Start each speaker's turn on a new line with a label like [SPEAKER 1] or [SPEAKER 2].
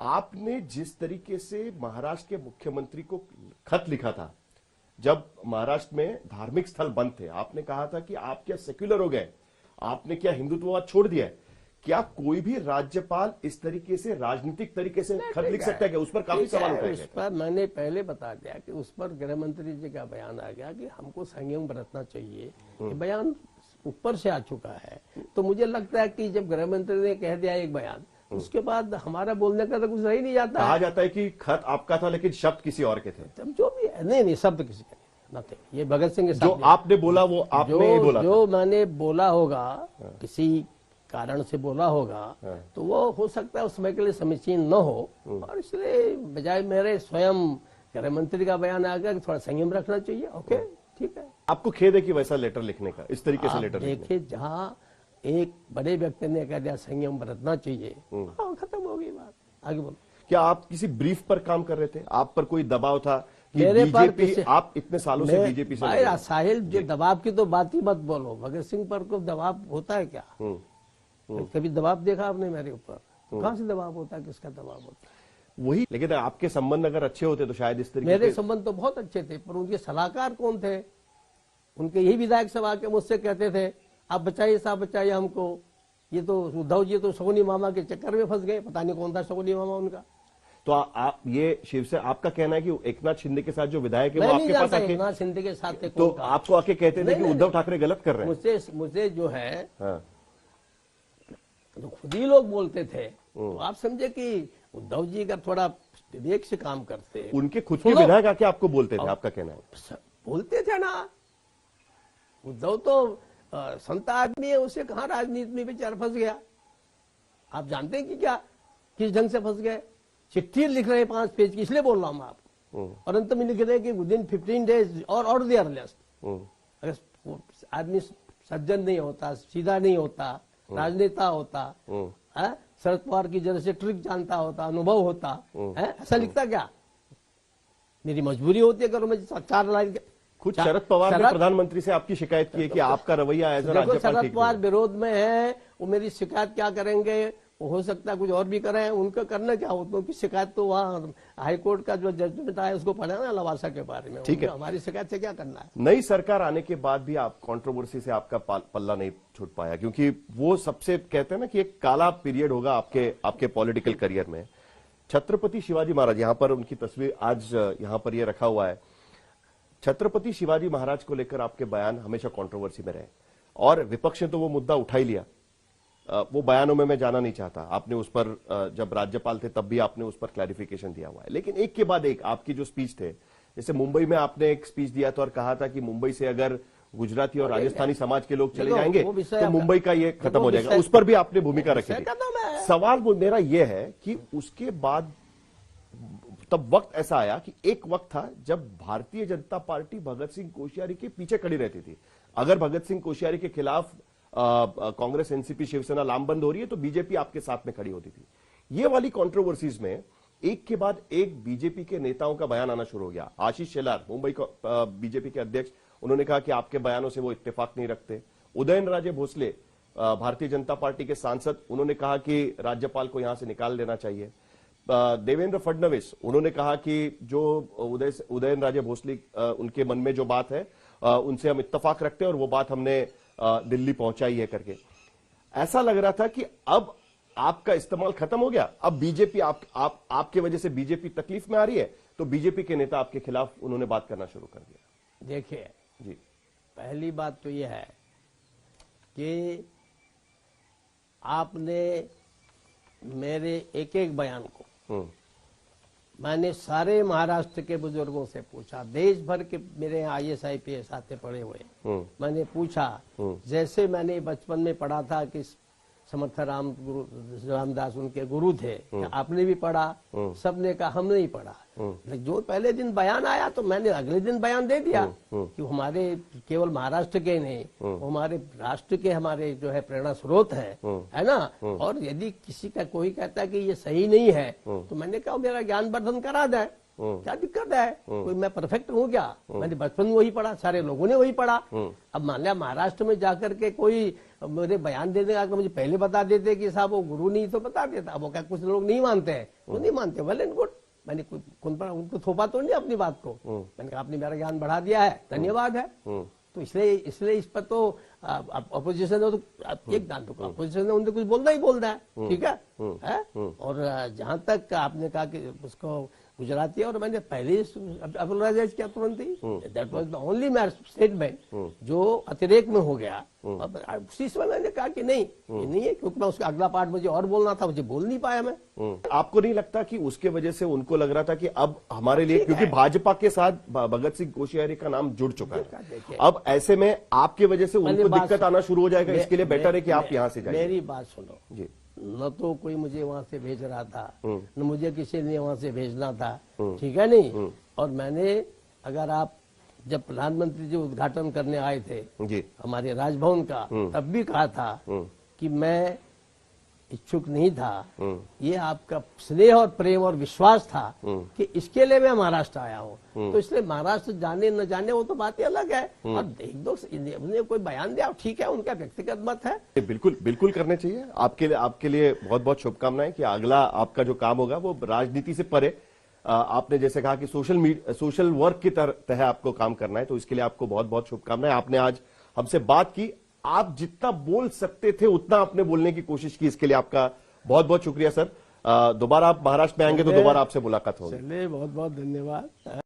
[SPEAKER 1] आपने जिस तरीके से महाराष्ट्र के मुख्यमंत्री को खत लिखा था, जब महाराष्ट्र में धार्मिक स्थल बंद थे, आपने कहा था कि आप क्या सेक्युलर हो गए, आपने क्या हिंदुत्ववाद छोड़ दिया है? क्या कोई भी राज्यपाल इस तरीके से राजनीतिक तरीके से खत लिख सकता है? क्या उस पर काफी सवाल उठाए गए?
[SPEAKER 2] उस पर मैंने पहले बता दिया कि उस पर गृह मंत्री जी का बयान आ गया कि हमको संयम बरतना चाहिए। ये बयान ऊपर से आ चुका है, तो मुझे लगता है कि जब गृह मंत्री ने कह दिया एक बयान, उसके बाद हमारा बोलने का तो कुछ रह नहीं जाता।
[SPEAKER 1] कहा जाता है कि खत आपका था लेकिन शब्द किसी और के थे।
[SPEAKER 2] जब जो भी है, नहीं शब्द किसी का नहीं, ये भगत सिंह के
[SPEAKER 1] जो आपने बोला वो आपने ही बोला,
[SPEAKER 2] जो मैंने बोला होगा किसी कारण से बोला होगा, तो वो हो सकता है उस समय के लिए समीचीन न हो, और इसलिए बजाय मेरे स्वयं गृह मंत्री का बयान आ गया कि थोड़ा संयम रखना चाहिए। ओके, ठीक है।
[SPEAKER 1] आपको खेद है कि वैसा लेटर लिखने का, इस तरीके से लेटर
[SPEAKER 2] देखिए, जहाँ एक बड़े व्यक्ति ने कह दिया संयम बरतना चाहिए, खत्म हो गई बात, आगे बोलो।
[SPEAKER 1] क्या आप किसी ब्रीफ पर काम कर रहे थे? आप पर कोई दबाव था कि
[SPEAKER 2] मेरे पर
[SPEAKER 1] बीजेपी, आप इतने सालों से बीजेपी से?
[SPEAKER 2] साहिल, जो दबाव की तो बात ही मत बोलो। भगत सिंह पर को दबाव होता है क्या? कभी दबाव देखा आपने मेरे ऊपर? कहाँ से दबाव होता है, किसका दबाव होता है?
[SPEAKER 1] वही, लेकिन आपके संबंध अगर अच्छे होते तो शायद इस तरीके
[SPEAKER 2] मेरे संबंध तो बहुत अच्छे थे, पर उनके सलाहकार कौन थे? उनके यही विधायक सभा के मुझसे कहते थे आप बचाइए साहब, बचाइए हमको। ये तो उद्धव जी तो सगुनी मामा के चक्कर में फंस गए, पता नहीं कौन था सगुनी मामा उनका।
[SPEAKER 1] तो आप ये शिवसेना, आपका कहना है कि एकनाथ शिंदे के साथ जो विधायक है वो आपके पास आके,
[SPEAKER 2] एकनाथ शिंदे के साथ थे,
[SPEAKER 1] तो आपको आके कहते थे कि उद्धव ठाकरे गलत कर रहे हैं?
[SPEAKER 2] मुझे जो है तो खुद ही लोग बोलते थे, तो आप समझे कि उद्धव जी का थोड़ा विवेक से काम करते।
[SPEAKER 1] उनके खुद के विधायक आके आपको बोलते थे, आपका कहना है?
[SPEAKER 2] बोलते थे ना, उद्धव तो संत आदमी है, उसे कहाँ राजनीति में बेचारा फंस गया। आप जानते हैं कि क्या, किस ढंग से फंस गए? चिट्ठी लिख रहे 5 पेज की, इसलिए बोल रहा हूं मैं आपको, और अंत में लिख रहे कि विदिन 15 days और दे अर्लिएस्ट। अगर आदमी सज्जन नहीं होता, सीधा नहीं होता, राजनेता होता, शरद पवार की जैसे ट्रिक जानता होता, अनुभव होता है, ऐसा लिखता क्या? मेरी मजबूरी होती है, करो मैं 4 लाइन।
[SPEAKER 1] खुद शरद पवार ने प्रधानमंत्री से आपकी शिकायत की है कि आपका रवैया एज अ राज्यपाल ठीक नहीं।
[SPEAKER 2] शरद पवार विरोध में है, वो मेरी शिकायत क्या करेंगे? वो हो सकता है कुछ और भी करें, उनका करना क्या होता है? उनकी शिकायत तो वहाँ हाईकोर्ट का जो जजमेंट आया उसको पढ़ा ना, लवासा के बारे में। ठीक है, हमारी शिकायत से क्या करना है?
[SPEAKER 1] नई सरकार आने के बाद भी आप कंट्रोवर्सी से आपका पल्ला नहीं छूट पाया, क्योंकि वो सबसे कहते हैं ना कि एक काला पीरियड होगा आपके पॉलिटिकल करियर में। छत्रपति शिवाजी महाराज, यहां पर उनकी तस्वीर आज यहां पर ये रखा हुआ है। छत्रपति शिवाजी महाराज को लेकर आपके बयान हमेशा कंट्रोवर्सी में रहे, और विपक्ष ने तो वो मुद्दा उठा ही लिया। वो बयानों में मैं जाना नहीं चाहता, आपने उस पर जब राज्यपाल थे तब भी आपने उस पर क्लैरिफिकेशन दिया हुआ है, लेकिन एक के बाद एक आपकी जो स्पीच थे, जैसे मुंबई में आपने एक स्पीच दिया था और कहा था कि मुंबई से अगर गुजराती और राजस्थानी समाज के लोग चले जाएंगे तो मुंबई का ये खत्म हो जाएगा, उस पर भी आपने भूमिका रखी थी। सवाल मेरा यह है कि उसके बाद तब वक्त ऐसा आया कि एक वक्त था जब भारतीय जनता पार्टी भगत सिंह कोश्यारी के पीछे खड़ी रहती थी। अगर भगत सिंह कोश्यारी के खिलाफ कांग्रेस, एनसीपी, शिवसेना लामबंद हो रही है तो बीजेपी आपके साथ में खड़ी होती थी। ये वाली कंट्रोवर्सीज में एक के बाद एक बीजेपी के नेताओं का बयान आना शुरू हो गया। आशीष शेलार, मुंबई बीजेपी के अध्यक्ष, उन्होंने कहा कि आपके बयानों से वो इत्तेफाक नहीं रखते। उदयनराजे भोसले, भारतीय जनता पार्टी के सांसद, उन्होंने कहा कि राज्यपाल को यहां से निकाल देना चाहिए। देवेंद्र फडणवीस, उन्होंने कहा कि जो उदयनराजे भोसले उनके मन में जो बात है उनसे हम इत्तेफाक रखते हैं और वो बात हमने दिल्ली पहुंचाई है करके। ऐसा लग रहा था कि अब आपका इस्तेमाल खत्म हो गया, अब बीजेपी आपके वजह से बीजेपी तकलीफ में आ रही है, तो बीजेपी के नेता आपके खिलाफ उन्होंने बात करना शुरू कर दिया।
[SPEAKER 2] देखिए
[SPEAKER 1] जी,
[SPEAKER 2] पहली बात तो यह है कि आपने मेरे एक एक बयान को मैंने सारे महाराष्ट्र के बुजुर्गों से पूछा, देश भर के मेरे IAS IPS आते पढ़े हुए, मैंने पूछा। जैसे मैंने बचपन में पढ़ा था कि समर्थ रामदास उनके गुरु थे, आपने भी पढ़ा, सबने कहा, हमने नहीं पढ़ा। लेकिन जो पहले दिन बयान आया तो मैंने अगले दिन बयान दे दिया कि हमारे केवल महाराष्ट्र के नहीं, हमारे राष्ट्र के हमारे जो है प्रेरणा स्रोत है ना। और यदि किसी का कोई कहता है कि ये सही नहीं है तो मैंने कहा मेरा ज्ञान वर्धन करा दें, क्या दिक्कत है? कोई मैं परफेक्ट हूँ क्या? मैंने बचपन में वही पढ़ा, सारे लोगों ने वही पढ़ा। अब मान लिया महाराष्ट्र में जाकर के कोई मेरे बयान देने का मुझे पहले बता देते कि साहब वो गुरु नहीं, तो बता देता। अब वो क्या कुछ लोग नहीं मानते हैं, वो नहीं मानते, वेल एंड गुड। मैंने कौन पर उनको थोपा तो नहीं अपनी बात को। मैंने कहा आपने मेरा ज्ञान बढ़ा दिया है, धन्यवाद है। तो इसलिए इस पर तो अपोजिशन है, तो एक दान तो अपोजिशन है, उनसे कुछ बोलना ही बोलना है, ठीक है? और जहां तक आपने कहा कि उसको गुजराती है, और मैंने पहले अपोलोजाइज किया तुरंत ही। That was the only match statement जो अतिरेक में हो गया। अब उसी समय मैंने कहा कि नहीं, ये नहीं है, क्योंकि मैं उसका अगला पार्ट मुझे और बोलना था, मुझे बोल नहीं पाया मैं।
[SPEAKER 1] आपको नहीं लगता कि उसके वजह से उनको लग रहा था कि अब हमारे लिए, क्योंकि भाजपा के साथ भगत सिंह कोश्यारी का नाम जुड़ चुका है, अब ऐसे में आपकी वजह से उनको दिक्कत आना शुरू हो जाएगा, इसके लिए बेटर है कि आप यहां से जाइए।
[SPEAKER 2] मेरी बात सुनो
[SPEAKER 1] जी,
[SPEAKER 2] न तो कोई मुझे वहां से भेज रहा था, न मुझे किसी ने वहां से भेजना था, ठीक है नहीं। और मैंने, अगर आप जब प्रधानमंत्री जी उद्घाटन करने आए थे
[SPEAKER 1] जी,
[SPEAKER 2] हमारे राजभवन का, तब भी कहा था कि मैं इच्छुक नहीं था। ये आपका स्नेह और प्रेम और विश्वास था कि इसके लिए मैं महाराष्ट्र आया हूँ। तो इसलिए महाराष्ट्र जाने न जाने वो तो बात ही अलग है। और एक दो उन्हें कोई बयान दिया, ठीक है, उनका व्यक्तिगत मत है।
[SPEAKER 1] बिल्कुल बिल्कुल करने चाहिए। आपके लिए बहुत बहुत शुभकामनाएं कि अगला आपका जो काम होगा वो राजनीति से परे, आपने जैसे कहा कि सोशल वर्क की तरह आपको काम करना है, तो इसके लिए आपको बहुत बहुत शुभकामनाएं। आपने आज हमसे बात की, आप जितना बोल सकते थे उतना आपने बोलने की कोशिश की, इसके लिए आपका बहुत बहुत शुक्रिया सर। दोबारा आप महाराष्ट्र में आएंगे तो दोबारा आपसे मुलाकात होगी।
[SPEAKER 2] चलिए, बहुत बहुत धन्यवाद।